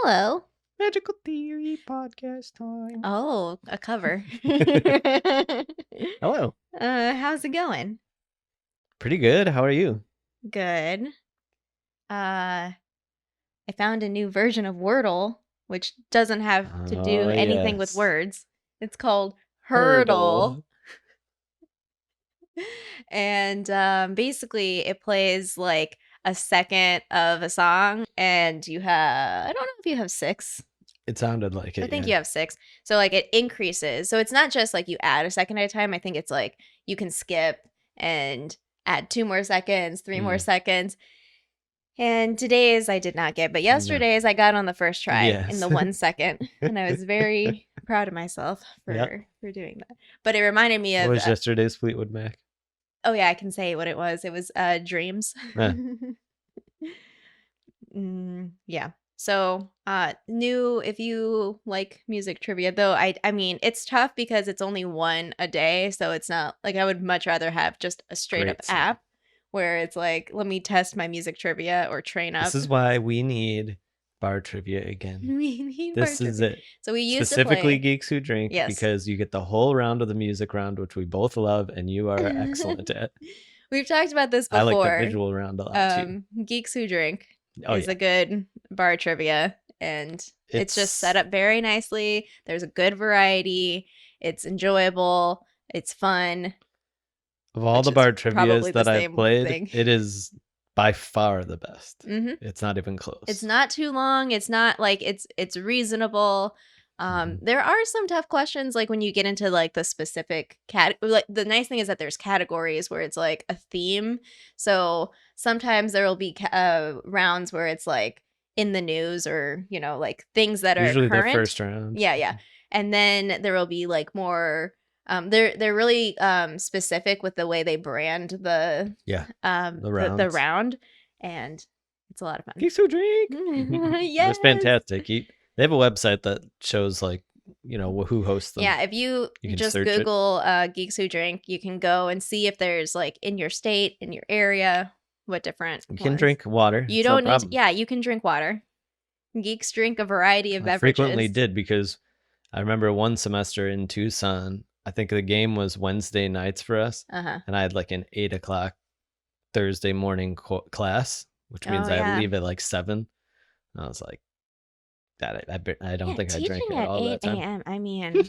Hello. Magical Theory podcast time. Oh, a cover. Hello. How's it going? Pretty good. How are you? Good. I found a new version of Wordle, which doesn't have to do anything with words. It's called Hurdle. And basically it plays like a second of a song, and you have, I don't know if you have 6. It sounded like it. I think you have 6. So like it increases. So it's not just like you add a second at a time. I think it's like you can skip and add 2 more seconds, 3 more seconds. And today's I did not get, but yesterday's I got on the first try in the 1 second. And I was very proud of myself for doing that. But it reminded me of... What was yesterday's Fleetwood Mac? Oh yeah, I can say what it was. It was Dreams. Yeah. So, new if you like music trivia, though. I mean, it's tough because it's only 1 a day, so it's not like I would much rather have just a straight up app where it's like, let me test my music trivia or train up. This is why we need bar trivia again. We need this bar is trivia. it. So we used specifically to play Geeks Who Drink, because you get the whole round of the music round, which we both love and you are excellent at. We've talked about this before. I like the visual round a lot too. Geeks Who Drink is a good bar trivia, and it's just set up very nicely. There's a good variety. It's enjoyable. It's fun. Of all the bar trivias that I've played, it is by far the best. It's not even close. It's not too long. It's not like it's reasonable. There are some tough questions, like when you get into like the specific like the nice thing is that there's categories where it's like a theme. So sometimes there will be rounds where it's like in the news, or like things that are usually current. The first round. Yeah. And then there will be like more they're really specific with the way they brand the round, and it's a lot of fun. Geeks Who Drink. Yes. It's fantastic. They have a website that shows like who hosts them. Yeah, if you just Google Geeks Who Drink, you can go and see if there's like in your state, in your area, what different you can drink water. You don't need you can drink water. Geeks drink a variety of beverages. Frequently did, because I remember one semester in Tucson, I think the game was Wednesday nights for us, and I had like an 8 o'clock Thursday morning class, which means I leave at like 7. And I was like, I don't think I drank it all that time. 8 a.m. I mean,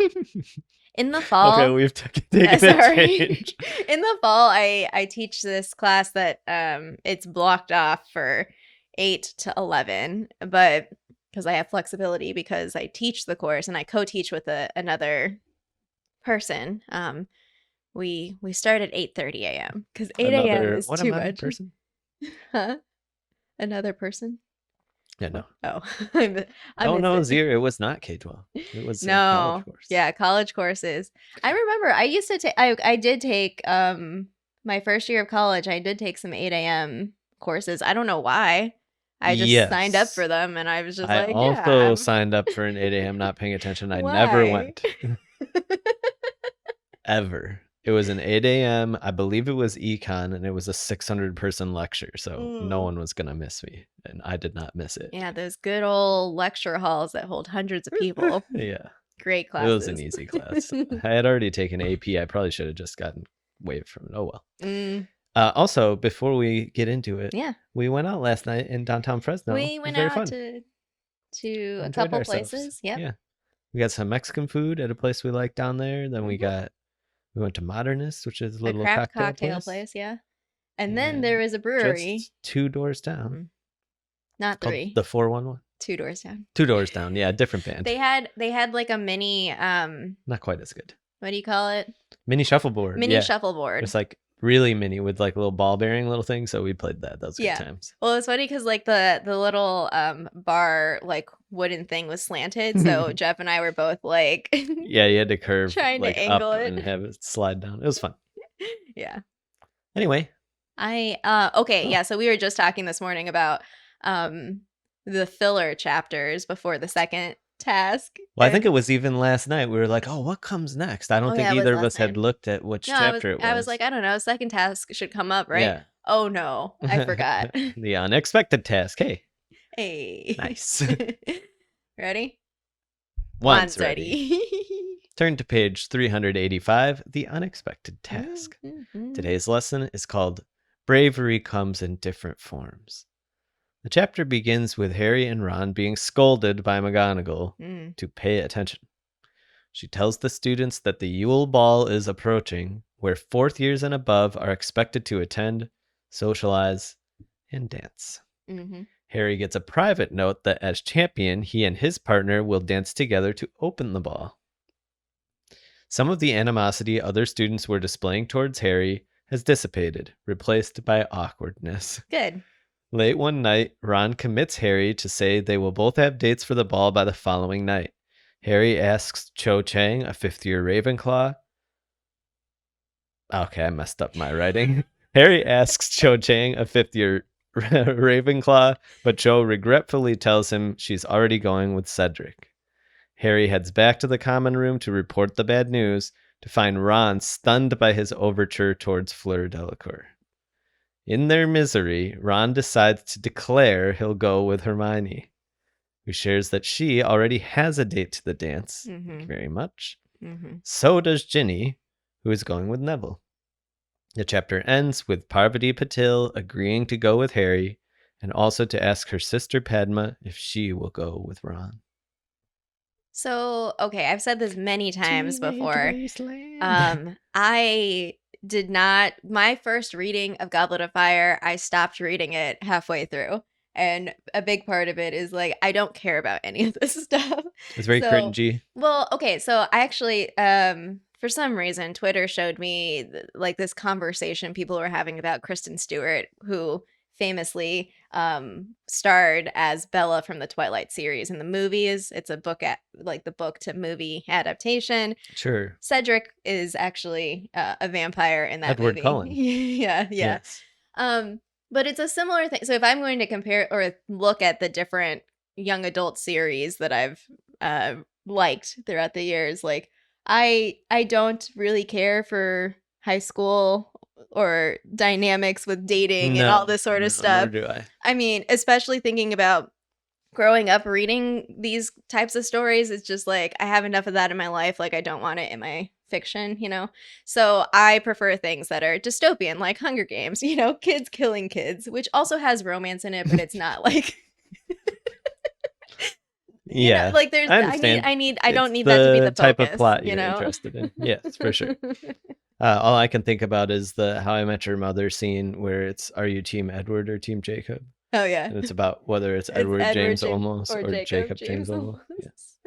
in the fall. Okay, we've taken a change. In the fall, I teach this class that it's blocked off for 8 to 11, but because I have flexibility because I teach the course and I co-teach with another person. We start at 8:30 a.m. because 8 a.m. is too much. Person? Huh? Another person? Yeah, no. Oh, no, Zero. It was not K-12. It was college course. Yeah, college courses. I remember I used to take. I did take my first year of college. I did take some 8 a.m. courses. I don't know why. I just signed up for them, and I was just I also signed up for an 8 a.m. not paying attention. I never went. Ever. It was an 8 a.m. I believe it was econ, and it was a 600-person lecture, so no one was going to miss me, and I did not miss it. Yeah, those good old lecture halls that hold hundreds of people. Yeah. Great classes. It was an easy class. I had already taken AP. I probably should have just gotten waived from it. Oh, well. Also, before we get into it, we went out last night in downtown Fresno. We went out to a couple places. Yep. Yeah. We got some Mexican food at a place we like down there. Then we went to Modernist, which is a little cocktail place. Yeah. And then there is a brewery just 2 doors down. Not 3. The 411. 2 doors down. 2 doors down. Yeah, different band. They had like a mini not quite as good. What do you call it? Mini shuffleboard. Mini shuffleboard. It's like really mini with like little ball bearing little things, so we played that. Those good times. Well, it's funny because like the little bar like wooden thing was slanted, so Jeff and I were both like yeah, you had to curve trying to angle up it and have it slide down. It was fun. Yeah. Anyway, so we were just talking this morning about the filler chapters before the second task. Well, I think it was even last night. We were like, oh, what comes next? I don't think either of us had looked at which chapter it was. I was like, I don't know. Second task should come up, right? Yeah. Oh, no. I forgot. The unexpected task. Hey. Hey. Nice. Ready? Once ready. Turn to page 385, The Unexpected Task. Today's lesson is called Bravery Comes in Different Forms. The chapter begins with Harry and Ron being scolded by McGonagall to pay attention. She tells the students that the Yule Ball is approaching, where 4th years and above are expected to attend, socialize, and dance. Harry gets a private note that as champion, he and his partner will dance together to open the ball. Some of the animosity other students were displaying towards Harry has dissipated, replaced by awkwardness. Good. Late one night, Ron commits Harry to say they will both have dates for the ball by the following night. Harry asks Cho Chang, a 5th-year Ravenclaw. Okay, I messed up my writing. Harry asks Cho Chang, a 5th-year Ravenclaw, but Cho regretfully tells him she's already going with Cedric. Harry heads back to the common room to report the bad news, to find Ron stunned by his overture towards Fleur Delacour. In their misery, Ron decides to declare he'll go with Hermione, who shares that she already has a date to the dance. Thank you very much. So does Ginny, who is going with Neville. The chapter ends with Parvati Patil agreeing to go with Harry and also to ask her sister Padma if she will go with Ron. So, okay, I've said this many times before. I did not, my first reading of Goblet of Fire, I stopped reading it halfway through. And a big part of it is like, I don't care about any of this stuff. It's very cringy. Well, okay, so I actually, for some reason, Twitter showed me like this conversation people were having about Kristen Stewart, who famously starred as Bella from the Twilight series in the movies. It's a book like the book to movie adaptation. Sure. Cedric is actually a vampire in that Edward movie. Cullen. Yeah. Yes. But it's a similar thing. So if I'm going to compare or look at the different young adult series that I've liked throughout the years, like I don't really care for high school or dynamics with dating and all this sort of stuff. Nor do I. I mean, especially thinking about growing up reading these types of stories, it's just like I have enough of that in my life. Like I don't want it in my fiction, you know? So I prefer things that are dystopian, like Hunger Games, you know, kids killing kids, which also has romance in it, but it's not like yeah, know, like there's I understand. I don't need that to be the type focus, of plot you're interested in. Yes, for sure. All I can think about is the How I Met Your Mother scene where it's, are you Team Edward or Team Jacob? Oh yeah. And it's about whether it's Edward James Olmos or Jacob James Olmos. Yes.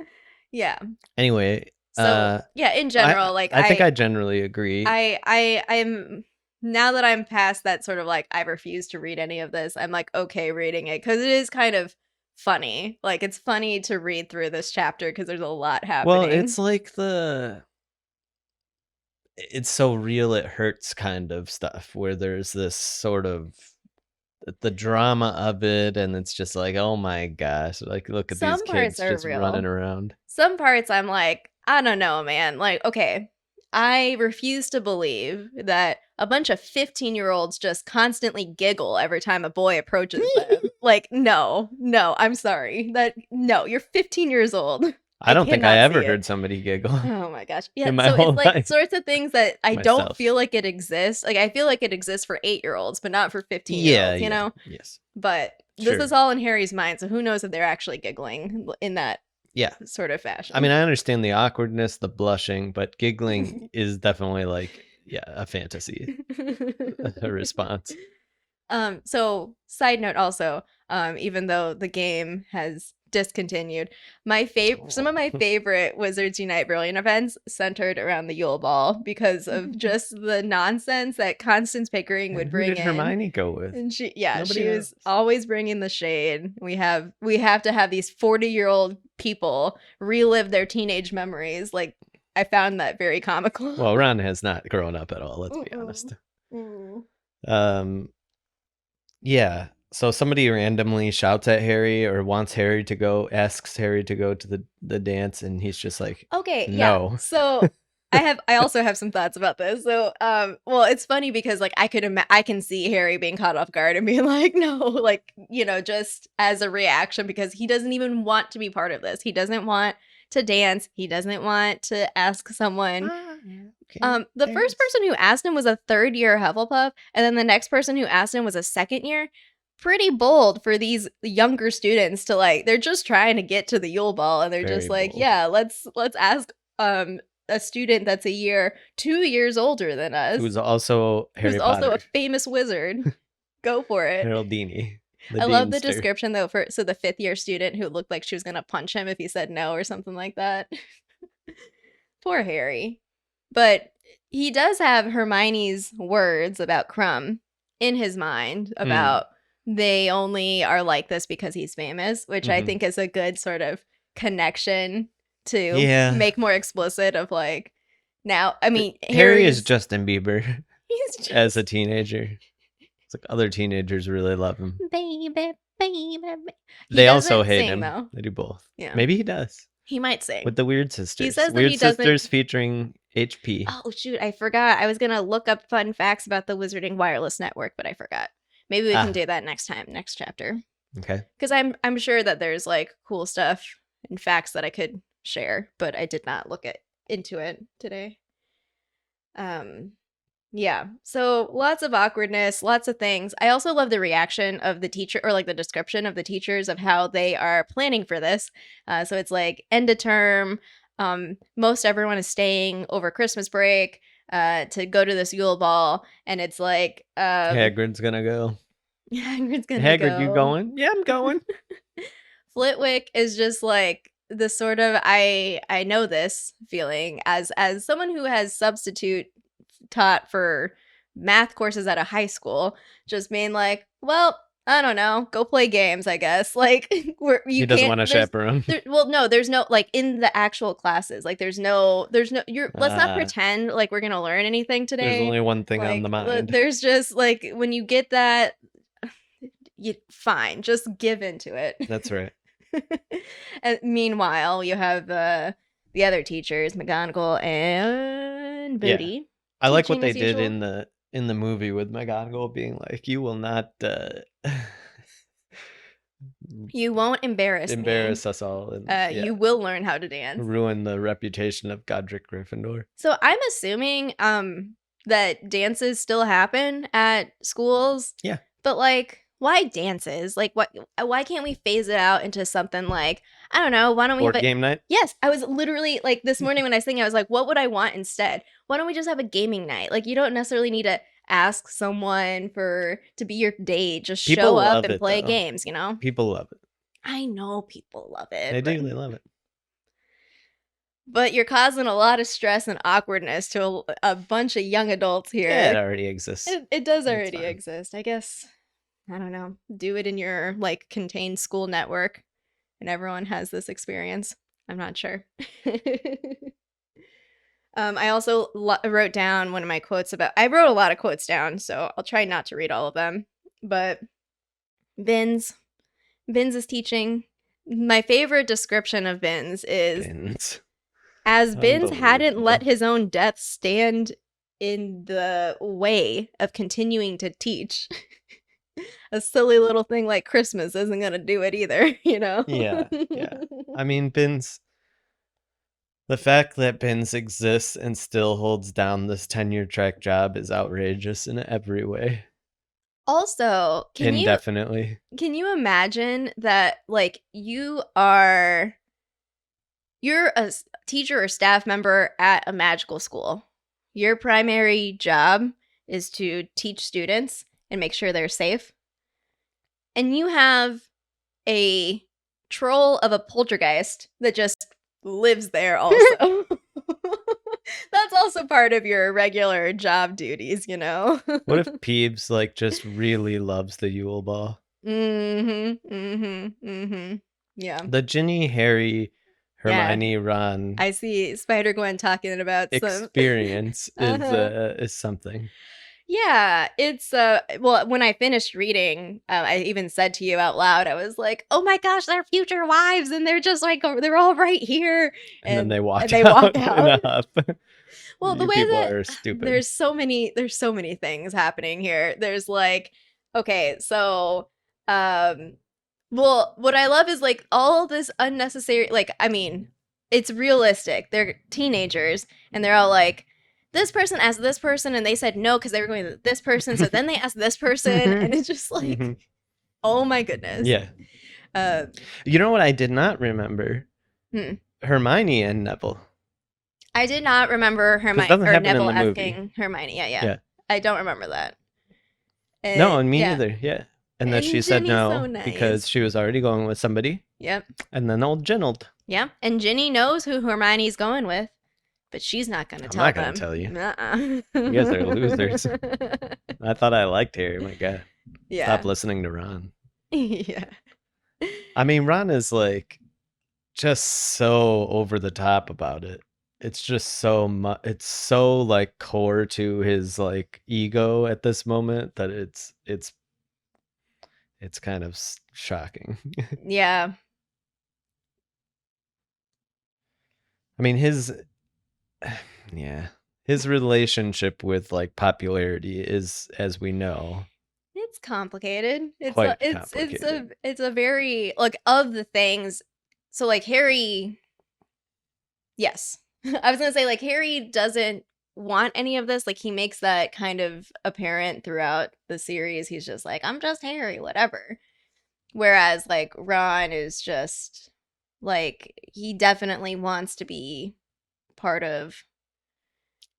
Yeah. Anyway, so yeah, in general, I think I generally agree. I'm now that I'm past that sort of like I refuse to read any of this, I'm like okay reading it because it is kind of funny. Like it's funny to read through this chapter because there's a lot happening. Well, it's like it's so real it hurts kind of stuff where there's this sort of the drama of it, and it's just like, oh my gosh, like look at these kids just running around. Some parts I'm like, I don't know, man. Like, okay, I refuse to believe that a bunch of 15-year-olds just constantly giggle every time a boy approaches them. Like, no, I'm sorry. No, you're 15 years old. I don't think I ever heard somebody giggle. Oh my gosh. Yeah, in my whole it's like life. Sorts of things that I don't feel like it exists. Like I feel like it exists for 8-year-olds, but not for 15-year-olds, you know? Yes. But this is all in Harry's mind, so who knows if they're actually giggling in that sort of fashion. I mean, I understand the awkwardness, the blushing, but giggling is definitely like, a fantasy a response. So side note also, even though the game has discontinued, some of my favorite Wizards Unite Brilliant events centered around the Yule Ball because of just the nonsense that Constance Pickering would bring in. Who did Hermione go with? And she was always bringing the shade. We have to have these 40-year-old people relive their teenage memories. Like I found that very comical. Well, Ron has not grown up at all, let's be honest. Yeah. So somebody randomly shouts at Harry or asks Harry to go to the dance, and he's just like, okay, no. Yeah. So I also have some thoughts about this. So, well, it's funny because like I can see Harry being caught off guard and being like, no, like, just as a reaction because he doesn't even want to be part of this. He doesn't want to dance. He doesn't want to ask someone. The first person who asked him was a third-year Hufflepuff, and then the next person who asked him was a second year. Pretty bold for these younger students to like. They're just trying to get to the Yule Ball, and they're Very just like, bold. yeah, let's ask a student that's 2 years older than us, who's also Harry Potter. Also a famous wizard. Go for it. Heraldini. I love the description though so the 5th-year student who looked like she was gonna punch him if he said no or something like that. Poor Harry. But he does have Hermione's words about Krum in his mind about they only are like this because he's famous, which I think is a good sort of connection to make more explicit of like now. I mean, Harry is Justin Bieber as a teenager. It's like other teenagers really love him. Baby. They also hate him. Though. They do both. Yeah. Maybe he does. He might sing. With the Weird Sisters. He says Weird Sisters featuring HP. Oh, shoot. I forgot. I was going to look up fun facts about the Wizarding Wireless Network, but I forgot. Maybe we can do that next chapter. Okay. Because I'm sure that there's like cool stuff and facts that I could share, but I did not look into it today. Yeah. So lots of awkwardness, lots of things. I also love the reaction of the teacher or like the description of the teachers of how they are planning for this. So it's like end of term. Most everyone is staying over Christmas break to go to this Yule Ball. And it's like Hagrid's gonna go. Hagrid, you going? Yeah, I'm going. Flitwick is just like the sort of I know this feeling as someone who has substitute taught for math courses at a high school, just being like, well, I don't know, go play games, I guess. Like, he doesn't want to chaperone. No, there's no like in the actual classes. Like, there's no. Let's not pretend like we're gonna learn anything today. There's only one thing on the mind. There's just like when you get that, fine, just give into it. That's right. And meanwhile, you have the other teachers, McGonagall and Booty. Yeah. I like what they did in the movie with McGonagall being like, "You will not, you won't embarrass us all. And, you will learn how to dance. Ruin the reputation of Godric Gryffindor." So I'm assuming that dances still happen at schools. Yeah, but like, why dances? Like, why can't we phase it out into something like, I don't know, why don't we board game night? Yes, I was literally like this morning when I was thinking, I was like, what would I want instead? Why don't we just have a gaming night? Like, you don't necessarily need to ask someone to be your date. Just show up and play games, you know? People love it. I know people love it. They do. They love it. But you're causing a lot of stress and awkwardness to a bunch of young adults here. Yeah, it already exists. It does already exist. I guess, I don't know. Do it in your like contained school network and everyone has this experience. I'm not sure. I also wrote down one of my quotes I wrote a lot of quotes down, so I'll try not to read all of them. But Binns is teaching. My favorite description of Binns is, as Binns hadn't let his own death stand in the way of continuing to teach. A silly little thing like Christmas isn't going to do it either, you know? Yeah. I mean, Binns, the fact that Binns exists and still holds down this tenure track job is outrageous in every way. Also, indefinitely. Can you imagine that, like, you're a teacher or staff member at a magical school. Your primary job is to teach students and make sure they're safe. And you have a troll of a poltergeist that just lives there also. That's also part of your regular job duties, you know? What if Peeves, like, just really loves the Yule Ball? Yeah. The Ginny, Harry, Hermione, Ron. I see Spider-Gwen talking about experience is something. Yeah, it's well, when I finished reading, I even said to you out loud, I was like, "Oh my gosh, they're future wives, and they're just like they're all right here." And then they walked they out walk in out. a huff. Well, the You way people that are stupid. there's so many things happening here. There's like, okay, so well, what I love is like all this unnecessary, like, I mean, it's realistic. They're teenagers and they're all like, this person asked this person and they said no because they were going to this person. So then they asked this person and it's just like, oh my goodness. Yeah. You know what I did not remember? Hermione and Neville. I did not remember Neville asking Hermione. Yeah. I don't remember that. And, no, and me neither. Yeah. And that she said no so nice. Because she was already going with somebody. Yep. And then old Ginold. Yeah. And Ginny knows who Hermione's going with, but she's not going to tell them. I'm not going to tell you. You guys are losers. I thought I liked Harry. My God. Yeah. Stop listening to Ron. Yeah. I mean, Ron is like just so over the top about it. It's just so much. It's so like core to his like ego at this moment that it's kind of shocking. Yeah. I mean, his relationship with like popularity is, as we know, it's complicated. Complicated. It's a very like of the things. So like Harry, yes. I was going to say like Harry doesn't want any of this. Like he makes that kind of apparent throughout the series. He's just like, I'm just Harry, whatever. Whereas like Ron is just like, he definitely wants to be part of.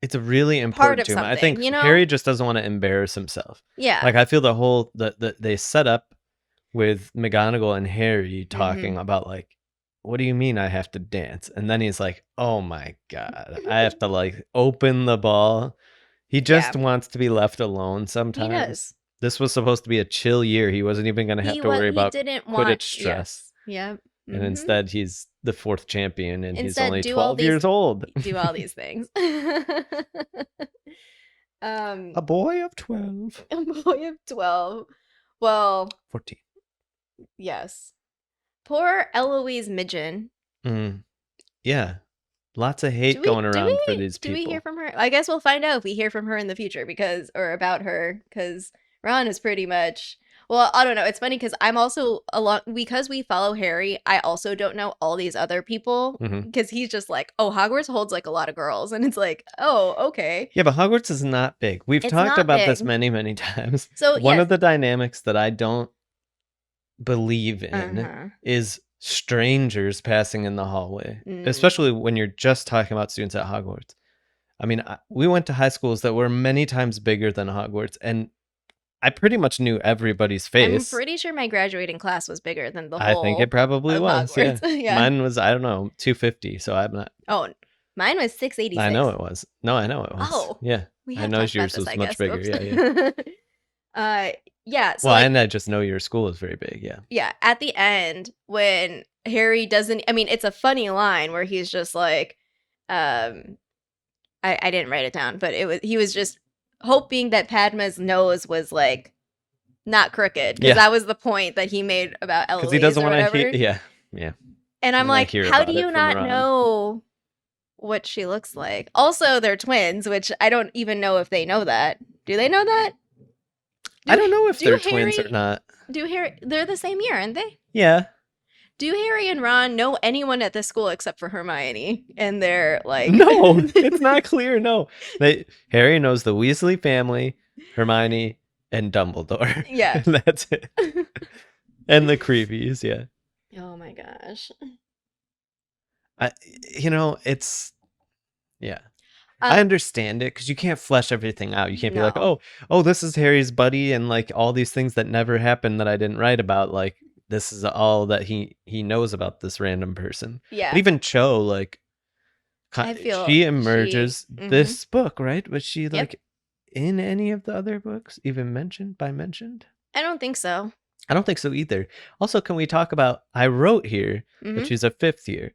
It's a really important to him. I think Harry just doesn't want to embarrass himself. Yeah. Like I feel the whole that they set up with McGonagall and Harry talking about like, what do you mean I have to dance? And then he's like, oh my God, I have to like open the ball. He just wants to be left alone sometimes. He does. This was supposed to be a chill year. He wasn't even going to have to worry about Quidditch stress. Yes. Yeah. And instead he's the 4th champion and he's only 12 years old. Do all these things. A boy of 12. A boy of 12. Well. 14. Yes. Poor Eloise Midgen. Yeah. Lots of hate going around for these people. Do we hear from her? I guess we'll find out if we hear from her in the future about her, because Ron is pretty much, well, I don't know. It's funny because I'm also because we follow Harry, I also don't know all these other people because he's just like, oh, Hogwarts holds like a lot of girls. And it's like, oh, okay. Yeah, but Hogwarts is not big. We've talked about this many, many times. So one of the dynamics that I don't believe in is strangers passing in the hallway, especially when you're just talking about students at Hogwarts. I mean, we went to high schools that were many times bigger than Hogwarts, and I pretty much knew everybody's face. I'm pretty sure my graduating class was bigger than the whole. I think it probably was. Yeah. Yeah. Mine was, I don't know, 250. So I'm not. Oh, mine was 686. I know it was. No, I know it was. Oh, yeah. I know yours was much bigger. Yeah. Yeah. So well, and I just know your school is very big. Yeah. Yeah. At the end, when Harry doesn't, I mean, it's a funny line where he's just like, I didn't write it down, but he was just hoping that Padma's nose was like not crooked, because that was the point that he made about Eloise. Because he doesn't want to hear. Yeah. And I'm like, how do you not know what she looks like? Also, they're twins, which I don't even know if they know that. Do they know that? I don't know if they're twins or not. They're the same year, aren't they? Yeah. Do Harry and Ron know anyone at this school except for Hermione? And they're like... No, it's not clear, no. Harry knows the Weasley family, Hermione, and Dumbledore. Yeah. That's it. And the Creepies, yeah. Oh my gosh. It's... Yeah. I understand it, because you can't flesh everything out. You can't be like, oh, this is Harry's buddy, and like all these things that never happened that I didn't write about, like this is all that he knows about this random person. Yeah. But even Cho, like, she emerges this book, right? Was she like in any of the other books even mentioned? I don't think so. I don't think so either. Also, can we talk about, I wrote here that she's a 5th year,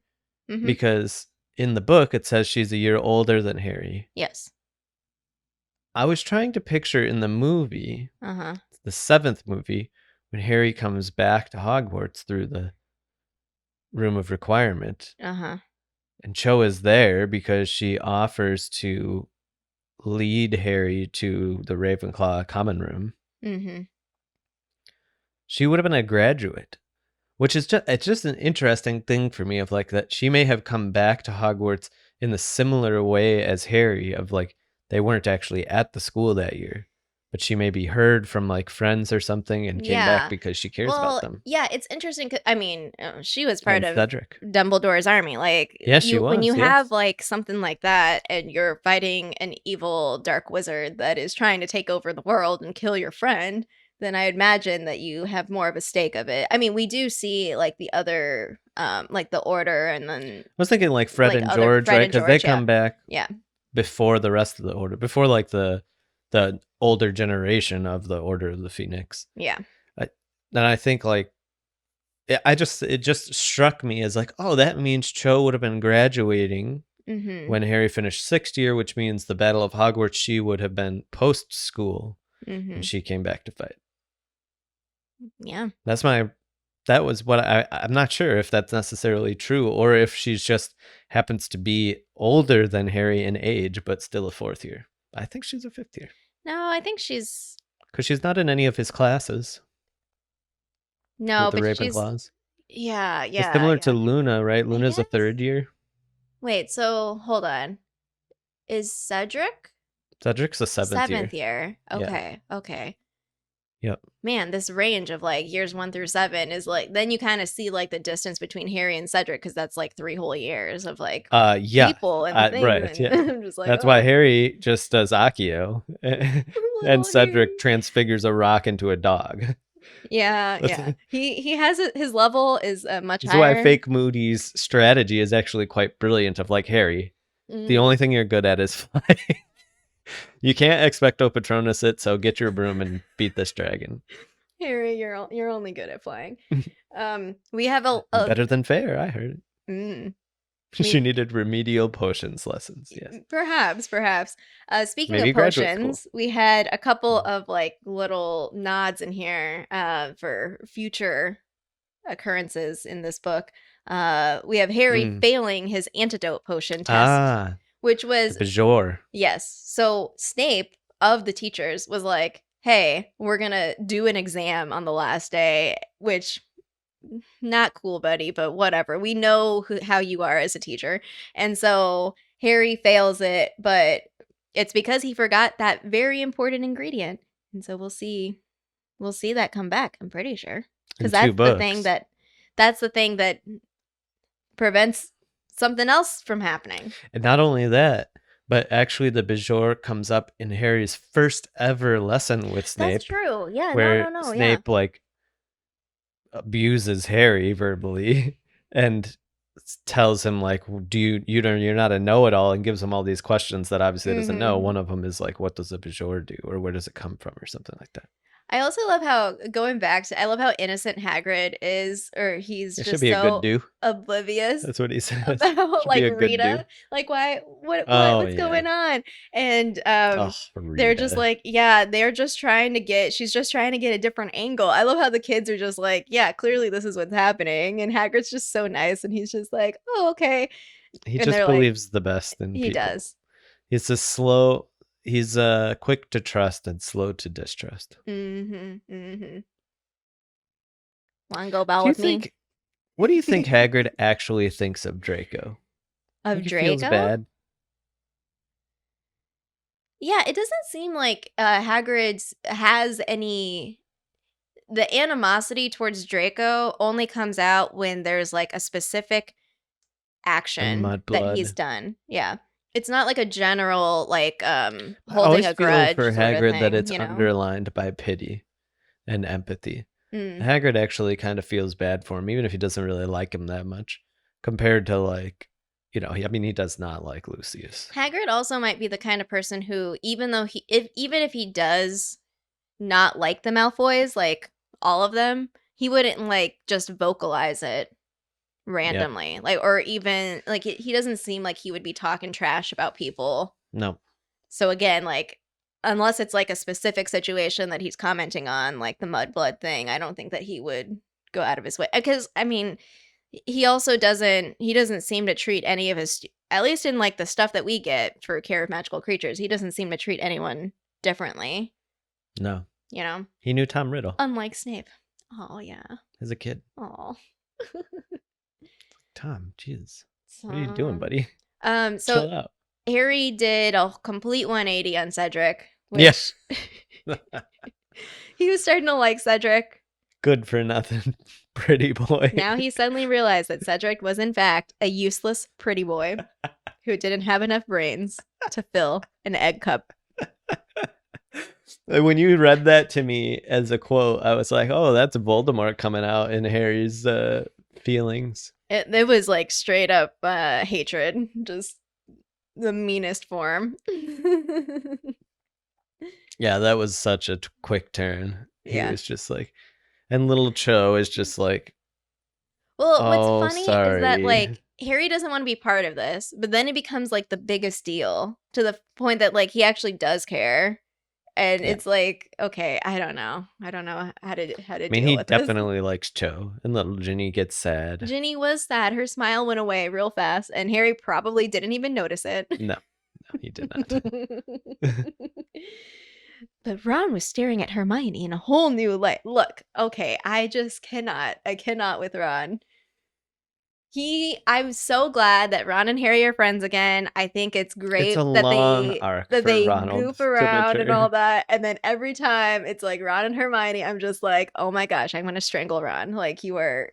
because in the book, it says she's a year older than Harry. Yes. I was trying to picture in the movie, the 7th movie, when Harry comes back to Hogwarts through the room of requirement. And Cho is there because she offers to lead Harry to the Ravenclaw common room. She would have been a graduate, which is it's just an interesting thing for me of like that she may have come back to Hogwarts in the similar way as Harry of like they weren't actually at the school that year, but she maybe heard from like friends or something and came back because she cares about them. Yeah, it's interesting. I mean, she was part of Cedric. Dumbledore's army. Like, she was. When you have like something like that, and you're fighting an evil dark wizard that is trying to take over the world and kill your friend, then I imagine that you have more of a stake of it. I mean, we do see like the other, like the Order, and then I was thinking like Fred and George, right? Because they come back, before the rest of the Order, before like the older generation of the Order of the Phoenix. And I think like it just struck me as like, oh, that means Cho would have been graduating when Harry finished 6th year, which means the Battle of Hogwarts she would have been post school, and she came back to fight. That was what I'm not sure if that's necessarily true, or if she's just happens to be older than Harry in age, but still a 4th year. I think she's a 5th year. No, I think she's... Because she's not in any of his classes. No, but Ravenclaws. Yeah. It's similar to Luna, right? Luna's a 3rd year. Wait, so hold on. Is Cedric? Cedric's a 7th year. Okay. Yep. Man, this range of like years 1 through 7 is like, then you kind of see like the distance between Harry and Cedric, because that's like 3 whole years of like people and things. Right. And I'm just like, that's why Harry just does Accio, and Cedric transfigures a rock into a dog. Yeah. He has his level is much higher. That's why Fake Moody's strategy is actually quite brilliant. Of like, Harry, the only thing you're good at is flying. You can't expecto Patronus it, so get your broom and beat this dragon. Harry, you're only good at flying. We have a better than fair. I heard it. She needed remedial potions lessons. Yes, perhaps. Speaking of potions, we had a couple of like little nods in here for future occurrences in this book. We have Harry failing his antidote potion test. Which was Bajor. Yes. So Snape of the teachers was like, hey, we're going to do an exam on the last day, which not cool, buddy, but whatever. We know how you are as a teacher. And so Harry fails it, but it's because he forgot that very important ingredient. And so we'll see that come back, I'm pretty sure. Because that's the thing that prevents something else from happening. And not only that, but actually the Bajor comes up in Harry's first ever lesson with Snape. That's true. Yeah, where Snape like abuses Harry verbally and tells him like, you're not a know-it-all, and gives him all these questions that obviously doesn't know. One of them is like, what does a Bajor do, or where does it come from, or something like that. I also love how, going back to, I love how innocent Hagrid is, or he's just so oblivious. That's what he says. About like Rita, like what's going on? And they're just like, they're just trying to get, she's just trying to get a different angle. I love how the kids are just like, yeah, clearly this is what's happening, and Hagrid's just so nice, and he's just like, oh, okay. He just believes the best in people. He does. It's a he's quick to trust and slow to distrust. Want to go ball with me? What do you think Hagrid actually thinks of Draco? Draco? He feels bad? Yeah, it doesn't seem like Hagrid has any... The animosity towards Draco only comes out when there's like a specific action that he's done. Yeah. It's not like a general, like, holding a grudge. For Hagrid that it's underlined by pity and empathy. Hagrid actually kind of feels bad for him, even if he doesn't really like him that much, compared to like, he does not like Lucius. Hagrid also might be the kind of person who, even if he does not like the Malfoys, like all of them, he wouldn't like just vocalize it randomly, like, or even like he doesn't seem like he would be talking trash about people. No. So again, like, unless it's like a specific situation that he's commenting on, like the mudblood thing, I don't think that he would go out of his way. Because, I mean, he also doesn't seem to treat any of his, at least in like the stuff that we get for Care of Magical Creatures, he doesn't seem to treat anyone differently. No. You know? He knew Tom Riddle. Unlike Snape. Oh, yeah. As a kid. Oh. Tom, jeez. What are you doing, buddy? So chill out. Harry did a complete 180 on Cedric. Which he was starting to like Cedric. Good for nothing. Pretty boy. Now he suddenly realized that Cedric was in fact a useless pretty boy who didn't have enough brains to fill an egg cup. When you read that to me as a quote, I was like, oh, that's Voldemort coming out in Harry's feelings. It was like straight up hatred. Just the meanest form. Yeah, that was such a quick turn. He was just like, and little Cho is just like, well, what's funny is that like Harry doesn't want to be part of this, but then it becomes like the biggest deal to the point that like he actually does care. And it's like, okay, I don't know how to deal with this. He definitely likes Cho, and little Ginny gets sad. Ginny was sad. Her smile went away real fast, and Harry probably didn't even notice it. No, he did not. But Ron was staring at Hermione in a whole new light. Look, okay, I cannot with Ron. I'm so glad that Ron and Harry are friends again. I think it's great that they goof around and all that. And then every time it's like Ron and Hermione, I'm just like, oh my gosh, I'm gonna strangle Ron. Like you are.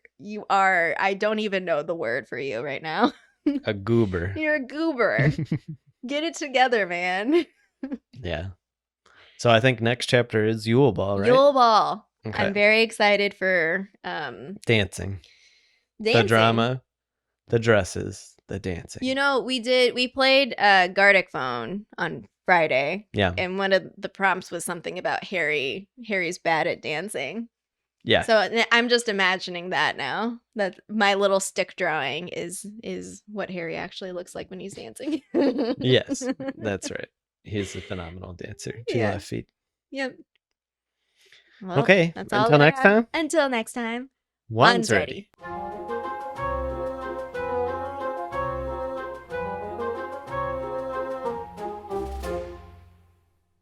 I don't even know the word for you right now. A goober. You're a goober. Get it together, man. Yeah. So I think next chapter is Yule Ball, right? Yule Ball. Okay. I'm very excited for dancing. The drama. The dresses, the dancing. You know, we played Gardic Phone on Friday. Yeah. And one of the prompts was something about Harry's bad at dancing. Yeah. So I'm just imagining that now. That my little stick drawing is what Harry actually looks like when he's dancing. Yes, that's right. He's a phenomenal dancer. 2 left feet. Yep. Well, okay. That's all until next time. Until next time. One's ready.